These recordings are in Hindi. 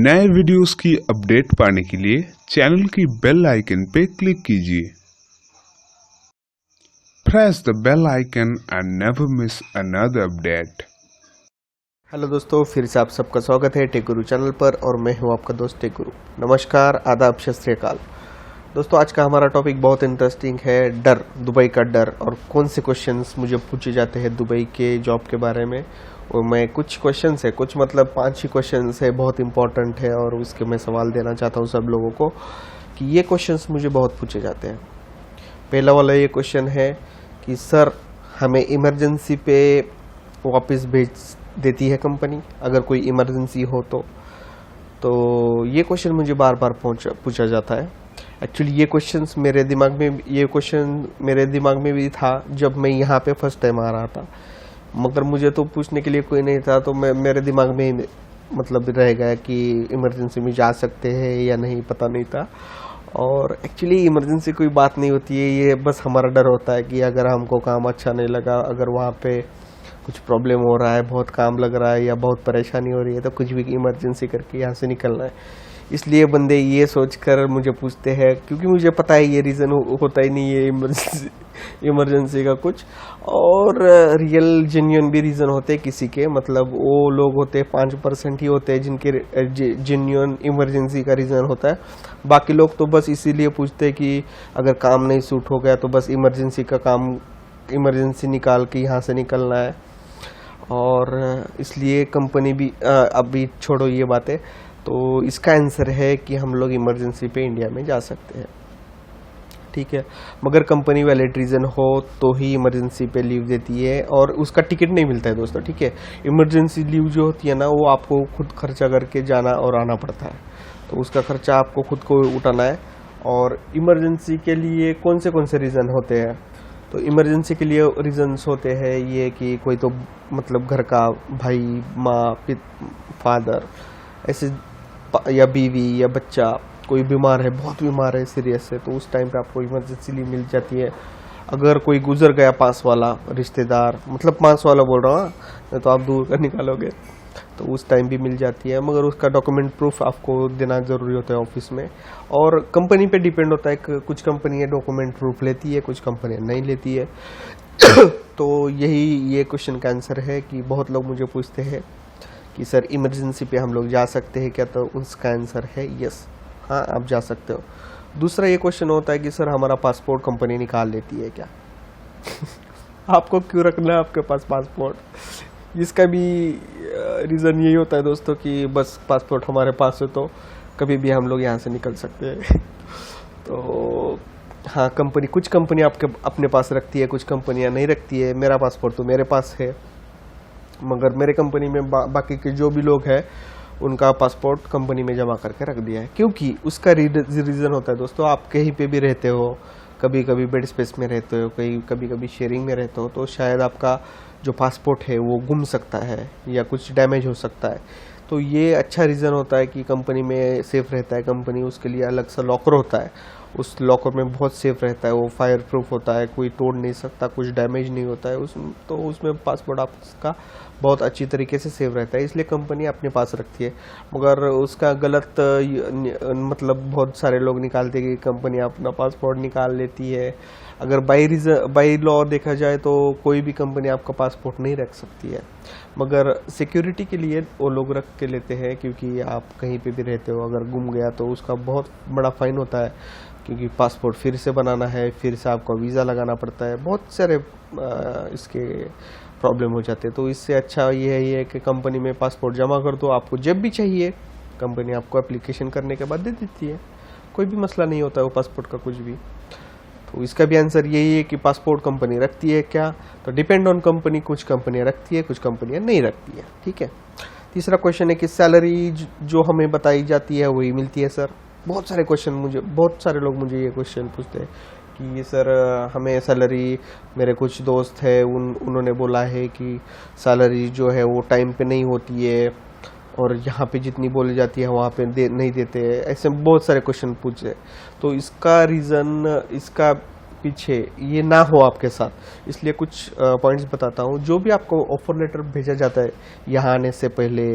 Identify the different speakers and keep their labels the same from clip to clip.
Speaker 1: नए वीडियोस की अपडेट पाने के लिए चैनल की बेल आइकन पे क्लिक कीजिए। Press the bell icon and never miss another update.
Speaker 2: Hello दोस्तों, फिर से आप सबका स्वागत है टेक गुरु चैनल पर और मैं हूं आपका दोस्त टेक गुरु। नमस्कार, आदाब, सत श्री अकाल। दोस्तों, आज का हमारा टॉपिक बहुत इंटरेस्टिंग है, डर, दुबई का डर और कौन से क्वेश्चंस मुझे पूछे जाते हैं दुबई के जॉब के बारे में। और मैं कुछ क्वेश्चंस है, कुछ मतलब 5 ही क्वेश्चंस है, बहुत इंपॉर्टेंट है और उसके मैं सवाल देना चाहता हूं सब लोगों को कि ये क्वेश्चंस मुझे बहुत पूछे जाते हैं। पहला वाला ये क्वेश्चन है कि सर, हमें इमरजेंसी पे वापस भेज देती है कंपनी अगर कोई इमरजेंसी हो तो ये क्वेश्चन मुझे बार बार पूछा जाता है। एक्चुअली ये क्वेश्चन मेरे दिमाग में भी था जब मैं यहाँ पे फर्स्ट टाइम आ रहा था, मगर मुझे तो पूछने के लिए कोई नहीं था, तो मेरे दिमाग में मतलब रह गया कि इमरजेंसी में जा सकते हैं या नहीं, पता नहीं था। और एक्चुअली इमरजेंसी कोई बात नहीं होती है, ये बस हमारा डर होता है कि अगर हमको काम अच्छा नहीं लगा, अगर वहाँ पे कुछ प्रॉब्लम हो रहा है, बहुत काम लग रहा है या बहुत परेशानी हो रही है, तो कुछ भी इमरजेंसी करके यहाँ से निकलना है। इसलिए बंदे ये सोचकर मुझे पूछते हैं, क्योंकि मुझे पता है ये रीज़न होता ही नहीं है इमरजेंसी का कुछ। और रियल जेन्युइन भी रीज़न होते हैं किसी के, मतलब वो लोग होते हैं 5% ही होते हैं जिनके जेन्युइन इमरजेंसी का रीज़न होता है। बाकी लोग तो बस इसीलिए पूछते हैं कि अगर काम नहीं सूट हो गया तो बस इमरजेंसी निकाल के यहाँ से निकलना है। और इसलिए कंपनी भी अभी छोड़ो ये बातें, तो इसका आंसर है कि हम लोग इमरजेंसी पे इंडिया में जा सकते हैं, ठीक है। मगर कंपनी वैलिड रीज़न हो तो ही इमरजेंसी पे लीव देती है और उसका टिकट नहीं मिलता है दोस्तों, ठीक है। इमरजेंसी लीव जो होती है ना, वो आपको खुद खर्चा करके जाना और आना पड़ता है, तो उसका खर्चा आपको खुद को उठाना है। और इमरजेंसी के लिए कौन से रीज़न होते हैं, तो इमरजेंसी के लिए रीजंस होते हैं ये कि कोई तो मतलब घर का भाई, माँ, फादर ऐसे, या बीवी या बच्चा कोई बीमार है, बहुत बीमार है, सीरियस है, तो उस टाइम पे आपको इमरजेंसी लीव मिल जाती है। अगर कोई गुजर गया पास वाला रिश्तेदार, मतलब पास वाला बोल रहा हूँ, नहीं तो आप दूर का निकालोगे, तो उस टाइम भी मिल जाती है। मगर उसका डॉक्यूमेंट प्रूफ आपको देना ज़रूरी होता है ऑफिस में। और कंपनी पे डिपेंड होता है, कुछ कंपनियाँ डॉक्यूमेंट प्रूफ लेती है, कुछ कंपनियाँ नहीं लेती है। तो ये क्वेश्चन का आंसर है कि बहुत लोग मुझे पूछते हैं कि सर इमरजेंसी पे हम लोग जा सकते हैं क्या, तो उसका आंसर है यस, हाँ आप जा सकते हो। दूसरा ये क्वेश्चन होता है कि सर हमारा पासपोर्ट कंपनी निकाल लेती है क्या। आपको क्यों रखना है आपके पास पासपोर्ट, इसका भी रीज़न यही होता है दोस्तों कि बस पासपोर्ट हमारे पास है तो कभी भी हम लोग यहाँ से निकल सकते हैं। तो हाँ, कुछ कंपनी आपके अपने पास रखती है, कुछ कंपनियाँ नहीं रखती है। मेरा पासपोर्ट तो मेरे पास है, मगर मेरे कंपनी में बाकी के जो भी लोग हैं उनका पासपोर्ट कंपनी में जमा करके रख दिया है, क्योंकि उसका रीज़न होता है दोस्तों, आप कहीं पे भी रहते हो, कभी कभी बेड स्पेस में रहते हो, कभी कभी शेयरिंग में रहते हो, तो शायद आपका जो पासपोर्ट है वो गुम सकता है या कुछ डैमेज हो सकता है। तो ये अच्छा रीज़न होता है कि कंपनी में सेफ़ रहता है, कंपनी उसके लिए अलग सा लॉकर होता है, उस लॉकर में बहुत सेफ रहता है, वो फायर प्रूफ होता है, कोई तोड़ नहीं सकता, कुछ डैमेज नहीं होता है तो उसमें पासपोर्ट आपका बहुत अच्छी तरीके से सेव रहता है, इसलिए कंपनी अपने पास रखती है। मगर उसका गलत मतलब बहुत सारे लोग निकालते हैं कि कंपनी अपना पासपोर्ट निकाल लेती है। अगर बाई लॉ देखा जाए तो कोई भी कंपनी आपका पासपोर्ट नहीं रख सकती है, मगर सिक्योरिटी के लिए वो लोग रख के लेते हैं, क्योंकि आप कहीं पे भी रहते हो, अगर गुम गया तो उसका बहुत बड़ा फाइन होता है, क्योंकि पासपोर्ट फिर से बनाना है, फिर से आपको वीज़ा लगाना पड़ता है, बहुत सारे इसके प्रॉब्लम हो जाते हैं। तो इससे अच्छा ये है कि कंपनी में पासपोर्ट जमा कर दो, आपको जब भी चाहिए कंपनी आपको एप्लीकेशन करने के बाद दे देती है, कोई भी मसला नहीं होता है वो पासपोर्ट का कुछ भी। तो इसका भी आंसर यही है कि पासपोर्ट कंपनी रखती है क्या, तो डिपेंड ऑन कंपनी, कुछ कंपनियाँ रखती है, कुछ कंपनियाँ नहीं रखती है, ठीक है। तीसरा क्वेश्चन है कि सैलरी जो हमें बताई जाती है वही मिलती है सर। बहुत सारे लोग मुझे ये क्वेश्चन पूछते हैं कि सर हमें सैलरी, मेरे कुछ दोस्त है उन्होंने बोला है कि सैलरी जो है वो टाइम पे नहीं होती है और यहाँ पे जितनी बोली जाती है वहाँ पे नहीं देते, ऐसे बहुत सारे क्वेश्चन पूछे। तो इसका रीज़न, इसका पीछे ये ना हो आपके साथ, इसलिए कुछ पॉइंट्स बताता हूँ। जो भी आपको ऑफर लेटर भेजा जाता है यहाँ आने से पहले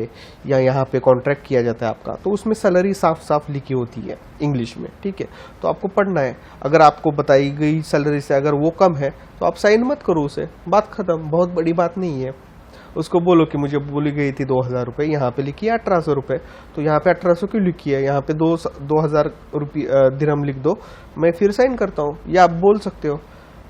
Speaker 2: या यहाँ पे कॉन्ट्रैक्ट किया जाता है आपका, तो उसमें सैलरी साफ साफ लिखी होती है इंग्लिश में, ठीक है। तो आपको पढ़ना है, अगर आपको बताई गई सैलरी से अगर वो कम है तो आप साइन मत करो उसे, बात खत्म, बहुत बड़ी बात नहीं है। उसको बोलो कि मुझे बोली गई थी 2000 रुपये, यहाँ पे लिखी है 1800 रुपये, तो यहाँ पे 1800 क्यों लिखी है, यहाँ पे 2000 रुपये दिरहम लिख दो, मैं फिर साइन करता हूँ, या आप बोल सकते हो,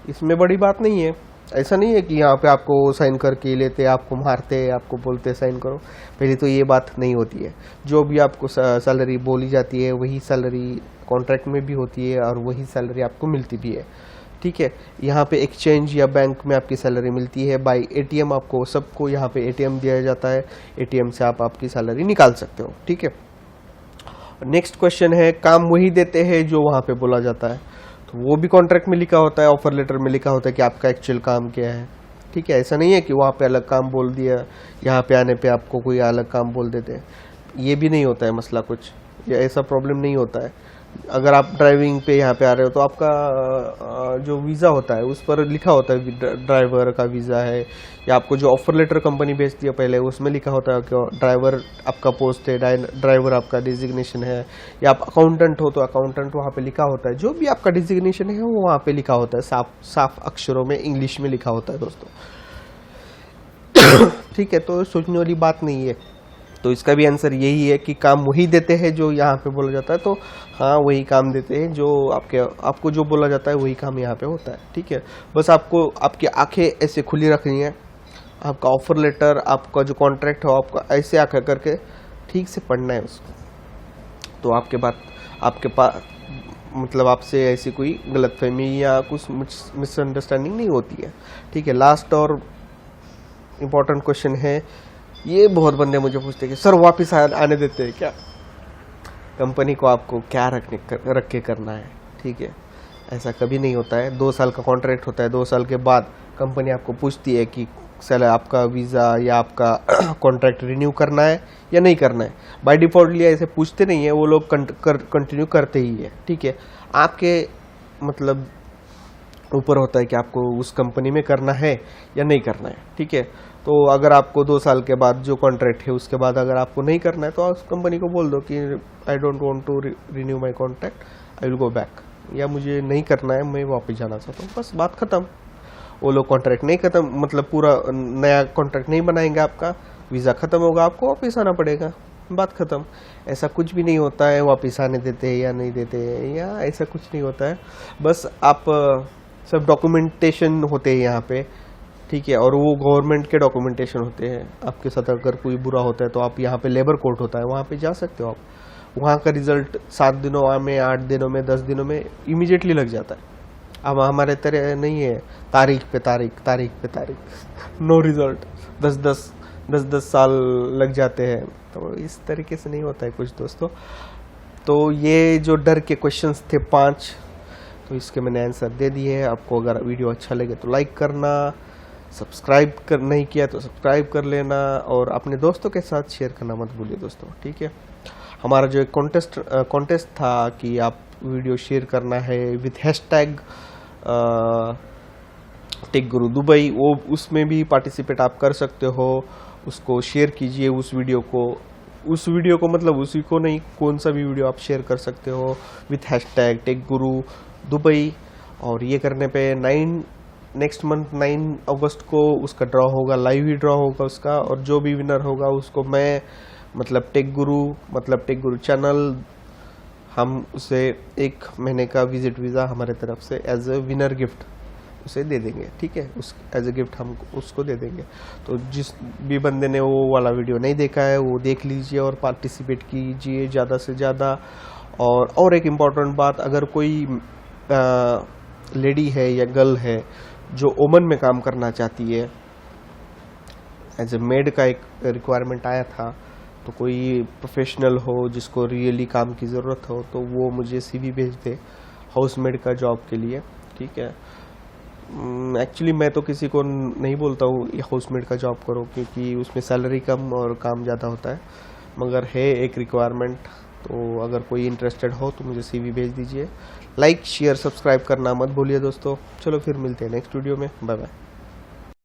Speaker 2: इसमें बड़ी बात नहीं है। ऐसा नहीं है कि यहाँ पे आपको साइन करके लेते, आपको मारते, आपको बोलते साइन करो, पहले तो ये बात नहीं होती है। जो भी आपको सैलरी बोली जाती है वही सैलरी कॉन्ट्रैक्ट में भी होती है और वही सैलरी आपको मिलती भी है, ठीक है। यहाँ पे एक्सचेंज या बैंक में आपकी सैलरी मिलती है, बाय एटीएम आपको सबको यहाँ पे एटीएम दिया जाता है, एटीएम से आप आपकी सैलरी निकाल सकते हो, ठीक है। नेक्स्ट क्वेश्चन है, काम वही देते हैं जो वहाँ पे बोला जाता है, तो वो भी कॉन्ट्रैक्ट में लिखा होता है, ऑफर लेटर में लिखा होता है कि आपका एक्चुअल काम क्या है, ठीक है। ऐसा नहीं है कि वहाँ पे अलग काम बोल दिया, यहाँ पे आने पे आपको कोई अलग काम बोल देते हैं, ये भी नहीं होता है मसला कुछ, या ऐसा प्रॉब्लम नहीं होता है। अगर आप ड्राइविंग पे यहाँ पे आ रहे हो तो आपका जो वीज़ा होता है उस पर लिखा होता है ड्राइवर का वीज़ा है, या आपको जो ऑफर लेटर कंपनी भेजती है पहले उसमें लिखा होता है कि ड्राइवर आपका पोस्ट है, ड्राइवर आपका डिजिग्नेशन है, या आप अकाउंटेंट हो तो अकाउंटेंट वहाँ पे लिखा होता है, जो भी आपका डिजिग्नेशन है वो वहाँ पे लिखा होता है, साफ साफ अक्षरों में इंग्लिश में लिखा होता है दोस्तों, ठीक है। तो सोचने वाली बात नहीं है। तो इसका भी आंसर यही है कि काम वही देते हैं जो यहाँ पे बोला जाता है, तो हाँ वही काम देते हैं जो आपको जो बोला जाता है वही काम यहाँ पे होता है, ठीक है। बस आपको आपकी आंखें ऐसे खुली रखनी है, आपका ऑफर लेटर, आपका जो कॉन्ट्रैक्ट हो, आपका ऐसे आंखें करके ठीक से पढ़ना है उसको, तो आपके पास मतलब आपसे ऐसी कोई गलतफहमी या कुछ मिसअंडरस्टैंडिंग नहीं होती है, ठीक है। लास्ट और इम्पोर्टेंट क्वेश्चन है, ये बहुत बंदे मुझे पूछते हैं कि सर वापस आने देते हैं क्या, कंपनी को आपको क्या रख के करना है, ठीक है। ऐसा कभी नहीं होता है। 2 साल का कॉन्ट्रैक्ट होता है, 2 साल के बाद कंपनी आपको पूछती है कि सर आपका वीज़ा या आपका कॉन्ट्रैक्ट रिन्यू करना है या नहीं करना है। बाय डिफॉल्टली ऐसे पूछते नहीं है, वो लोग कंटिन्यू करते ही है, ठीक है। आपके मतलब ऊपर होता है कि आपको उस कंपनी में करना है या नहीं करना है, ठीक है। तो अगर आपको 2 साल के बाद जो कॉन्ट्रैक्ट है उसके बाद अगर आपको नहीं करना है तो आप उस कंपनी को बोल दो कि I don't want to renew my contract, I will go back, या मुझे नहीं करना है, मैं वापस जाना चाहता हूँ, बस बात खत्म। वो लोग कॉन्ट्रैक्ट नहीं खत्म, मतलब पूरा नया कॉन्ट्रैक्ट नहीं बनाएंगे, आपका वीज़ा खत्म होगा, आपको वापस आना पड़ेगा, बात खत्म। ऐसा कुछ भी नहीं होता है वापस आने देते हैं या नहीं देते हैं, या ऐसा कुछ नहीं होता है। बस आप सब डॉक्यूमेंटेशन होते हैं यहाँ पे, ठीक है, और वो गवर्नमेंट के डॉक्यूमेंटेशन होते हैं। आपके साथ अगर कोई बुरा होता है तो आप यहाँ पे लेबर कोर्ट होता है, वहाँ पे जा सकते हो आप, वहाँ का रिजल्ट 7 दिनों में, 8 दिनों में, 10 दिनों में इमीडिएटली लग जाता है। अब हमारे तरह नहीं है तारीख पे तारीख नो रिजल्ट, 10 साल लग जाते हैं, तो इस तरीके से नहीं होता है कुछ दोस्तों। तो ये जो डर के क्वेश्चंस थे 5, तो इसके मैंने आंसर दे दिए। आपको अगर वीडियो अच्छा लगे तो लाइक करना, सब्सक्राइब नहीं किया तो सब्सक्राइब कर लेना, और अपने दोस्तों के साथ शेयर करना मत भूलिए दोस्तों, ठीक है। हमारा जो एक कॉन्टेस्ट था कि आप वीडियो शेयर करना है with hashtag take Guru Dubai, वो उसमें भी पार्टिसिपेट आप कर सकते हो। उसको शेयर कीजिए उस वीडियो को मतलब उसी को नहीं, कौन सा भी वीडियो आप शेयर कर सकते हो with hashtag take Guru Dubai. और ये करने पे नेक्स्ट मंथ 9 अगस्त को उसका ड्रॉ होगा, लाइव ही ड्रॉ होगा उसका, और जो भी विनर होगा उसको मैं मतलब टेक गुरु चैनल, हम उसे 1 महीने का विजिट वीज़ा हमारे तरफ से एज ए विनर गिफ्ट उसे दे देंगे, ठीक है। उस एज ए गिफ्ट हम उसको दे देंगे। तो जिस भी बंदे ने वो वाला वीडियो नहीं देखा है वो देख लीजिए और पार्टिसिपेट कीजिए ज़्यादा से ज़्यादा। और एक इम्पॉर्टेंट बात, अगर कोई लेडी है या गर्ल है जो ओमन में काम करना चाहती है, एज ए मेड का एक रिक्वायरमेंट आया था, तो कोई प्रोफेशनल हो जिसको रियली काम की ज़रूरत हो तो वो मुझे CV भेज दे हाउसमेड का जॉब के लिए, ठीक है। एक्चुअली मैं तो किसी को नहीं बोलता हूँ हाउसमेड का जॉब करो, क्योंकि उसमें सैलरी कम और काम ज़्यादा होता है, मगर है एक रिक्वायरमेंट तो अगर कोई इंटरेस्टेड हो तो मुझे CV भेज दीजिए। लाइक शेयर सब्सक्राइब करना मत भूलिए दोस्तों। चलो फिर मिलते हैं नेक्स्ट वीडियो में। Bye bye.